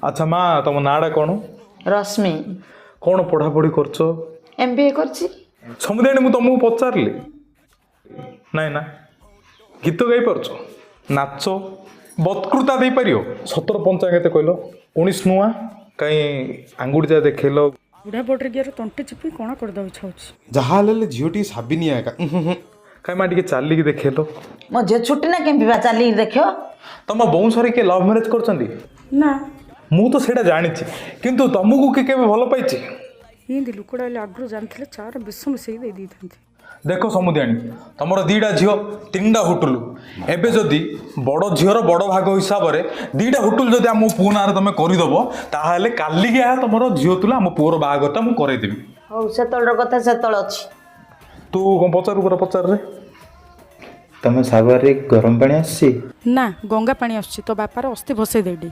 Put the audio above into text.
अच्छा माँ तुम नाड़ा कौन रश्मि कौन पढ़ापढ़ी करछ MBA करछि समुदाय मुझे तुमको पचारे नाई ना गीत गाई पारछ नाच बत्कृता दे पार 17 के कहल 19 नुआ कहीं आंगुठी जा देखल बुढ़ा बड्रे गियर तंटे चिपी कण करदे इच्छा होछि जहाँ झीटी साबिनी एका कहीं माँ टे चलिक देखल मो झे छुट्टी ना केमपी चली देखो तुम बों सारी किए लव मैरेज कर ना मु तो सेटा जानी किंतु तुमको किए भल पाई हिंदी लुकड़ा आगु जानी चार विष मिसई दे था देख समुदाणी तुम दीटा झील 3टा हुटुल एवं जदि बड़ झीर बड़ भाग हिसाब से 2टा हुटुल जदि आम पु ना तुम करदेव ताहले काली तुम झील तुला आम पुअर बाहागरटा मुझे करदेवी हौ सेतल कथा सेतल अछि तू कौन पचारू कर पचार रे तम सागर गरम पानी आसी ना गंगा पानी आसुची तो बापार अस्थि भसई देडी